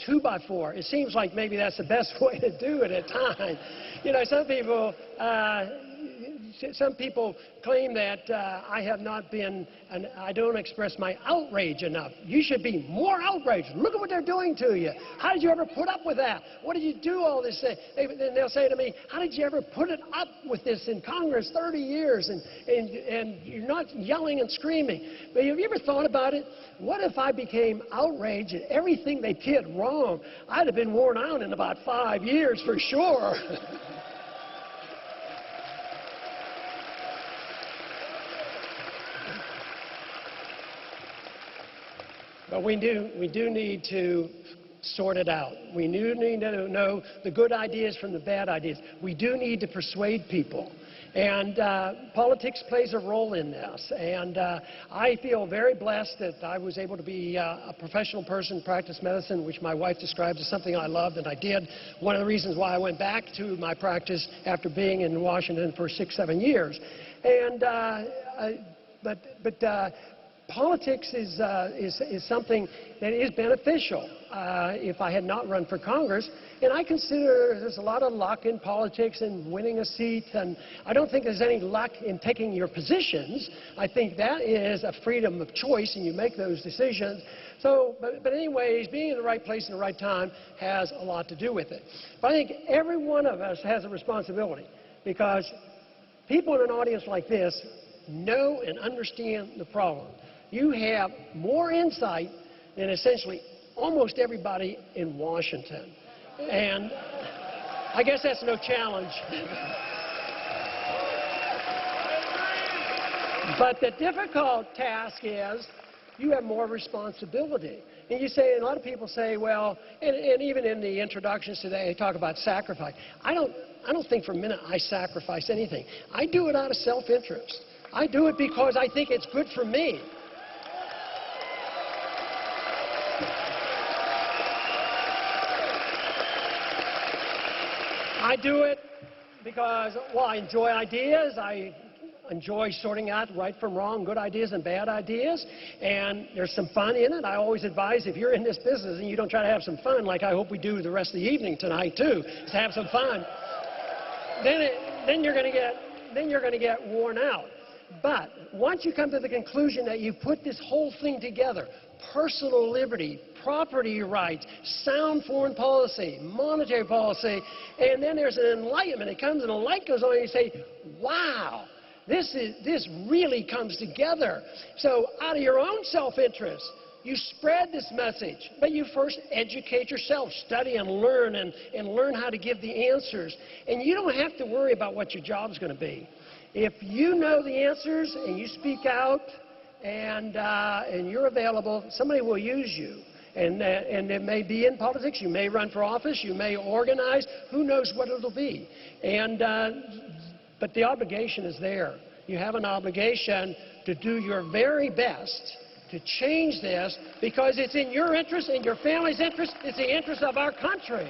2x4. It seems like maybe that's the best way to do it at times. You know, some people claim that I have not been, and I don't express my outrage enough. You should be more outraged. Look at what they're doing to you. How did you ever put up with that? What did you do all this? They'll say to me, how did you ever put it up with this in Congress 30 years and you're not yelling and screaming? But have you ever thought about it? What if I became outraged at everything they did wrong? I'd have been worn out in about 5 years for sure. But we do need to sort it out. We do need to know the good ideas from the bad ideas. We do need to persuade people. And politics plays a role in this. And I feel very blessed that I was able to be a professional person, practice medicine, which my wife describes as something I loved, and I did. One of the reasons why I went back to my practice after being in Washington for 6, 7 years. And politics is something that is beneficial if I had not run for Congress. And I consider there's a lot of luck in politics and winning a seat. And I don't think there's any luck in taking your positions. I think that is a freedom of choice, and you make those decisions. So, but anyways, being in the right place in the right time has a lot to do with it. But I think every one of us has a responsibility, because people in an audience like this know and understand the problem. You have more insight than essentially almost everybody in Washington. And I guess that's no challenge. But the difficult task is you have more responsibility. And you say, and a lot of people say, well, and even in the introductions today, they talk about sacrifice. I don't think for a minute I sacrifice anything. I do it out of self-interest. I do it because I think it's good for me. I do it because, well, I enjoy ideas. I enjoy sorting out right from wrong, good ideas and bad ideas, and there's some fun in it. I always advise, if you're in this business and you don't try to have some fun, like I hope we do the rest of the evening tonight too, to have some fun, then you're going to get worn out. But once you come to the conclusion that you put this whole thing together, personal liberty, property rights, sound foreign policy, monetary policy, and then there's an enlightenment. It comes and a light goes on and you say, wow, this really comes together. So out of your own self-interest, you spread this message, but you first educate yourself, study and learn how to give the answers. And you don't have to worry about what your job's going to be. If you know the answers and you speak out and you're available, somebody will use you. And it may be in politics. You may run for office. You may organize. Who knows what it'll be? But the obligation is there. You have an obligation to do your very best to change this, because it's in your interest, in your family's interest. It's the interest of our country.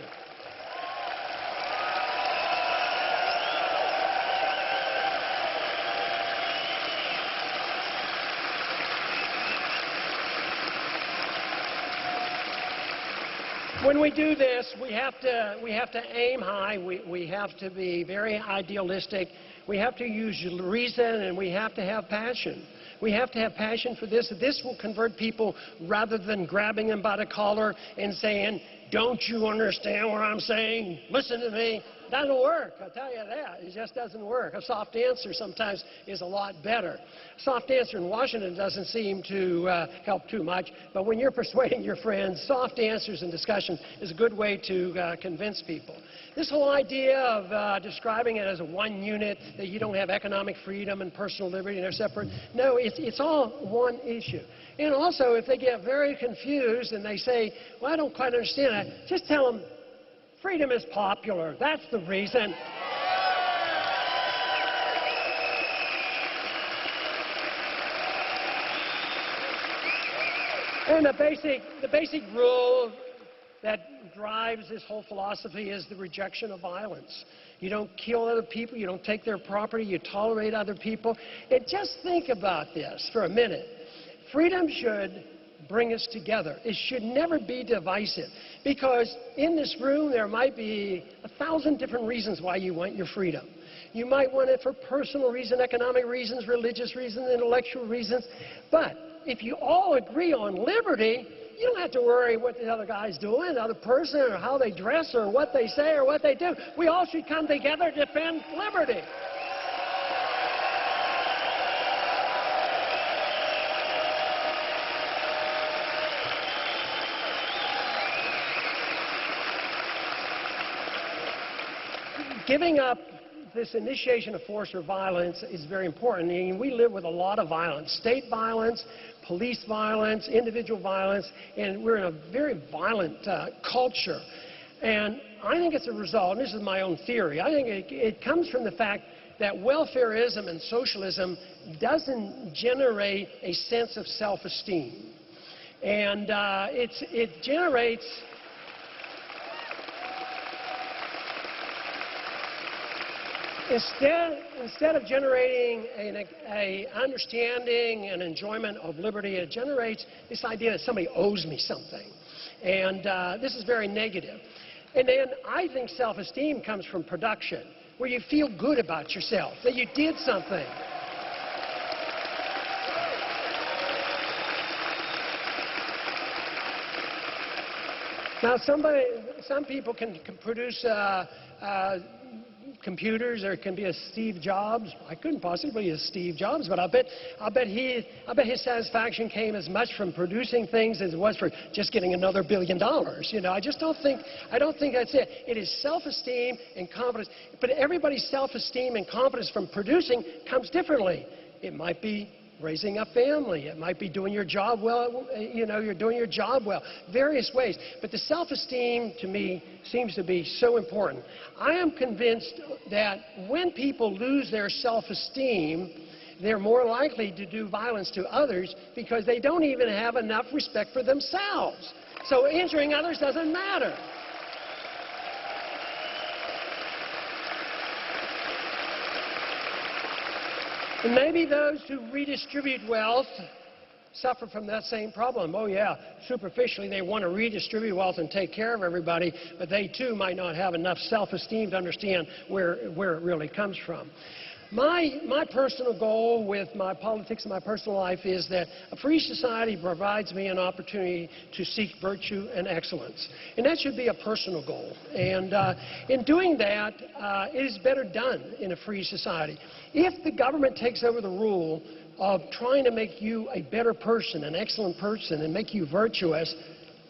When we do this, we have to aim high. We have to be very idealistic. We have to use reason, and we have to have passion. We have to have passion for this. This will convert people, rather than grabbing them by the collar and saying, don't you understand what I'm saying? Listen to me. Doesn't work, I'll tell you that. It just doesn't work. A soft answer sometimes is a lot better. A soft answer in Washington doesn't seem to help too much, but when you're persuading your friends, soft answers and discussion is a good way to convince people. This whole idea of describing it as a one unit, that you don't have economic freedom and personal liberty and they're separate, no, it's all one issue. And also, if they get very confused and they say, well, I don't quite understand that, just tell them, freedom is popular. That's the reason. And the basic rule that drives this whole philosophy is the rejection of violence. You don't kill other people, you don't take their property, you tolerate other people. And just think about this for a minute. Freedom should bring us together. It should never be divisive, because in this room there might be 1,000 different reasons why you want your freedom. You might want it for personal reasons, economic reasons, religious reasons, intellectual reasons. But if you all agree on liberty, you don't have to worry what the other guy's doing, the other person, or how they dress, or what they say, or what they do. We all should come together to defend liberty. Giving up this initiation of force or violence is very important. I mean, we live with a lot of violence, state violence, police violence, individual violence, and we're in a very violent culture. And I think it's a result, and this is my own theory, I think it comes from the fact that welfareism and socialism doesn't generate a sense of self-esteem. And it generates... Instead of generating an understanding and enjoyment of liberty, it generates this idea that somebody owes me something. And this is very negative. And then I think self-esteem comes from production, where you feel good about yourself, that you did something. Now, some people can produce computers, or it can be a Steve Jobs. I couldn't possibly be a Steve Jobs, but I bet his satisfaction came as much from producing things as it was for just getting another $1 billion. You know, I don't think that's it. It is self-esteem and confidence, but everybody's self-esteem and confidence from producing comes differently. It might be raising a family. It might be doing your job well. You know, you're doing your job well. Various ways. But the self-esteem, to me, seems to be so important. I am convinced that when people lose their self-esteem, they're more likely to do violence to others because they don't even have enough respect for themselves. So injuring others doesn't matter. And maybe those who redistribute wealth suffer from that same problem. Oh yeah, superficially they want to redistribute wealth and take care of everybody, but they too might not have enough self-esteem to understand where it really comes from. My personal goal with my politics and my personal life is that a free society provides me an opportunity to seek virtue and excellence. And that should be a personal goal. And in doing that, it is better done in a free society. If the government takes over the rule of trying to make you a better person, an excellent person, and make you virtuous,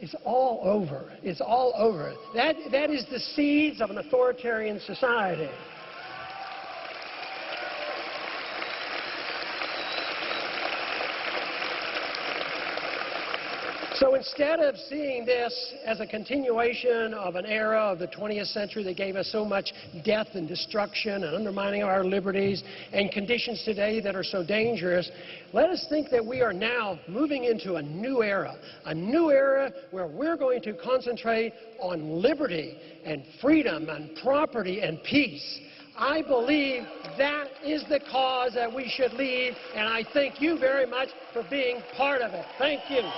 it's all over. It's all over. That is the seeds of an authoritarian society. So instead of seeing this as a continuation of an era of the 20th century that gave us so much death and destruction and undermining of our liberties and conditions today that are so dangerous, let us think that we are now moving into a new era where we're going to concentrate on liberty and freedom and property and peace. I believe that is the cause that we should lead, and I thank you very much for being part of it. Thank you.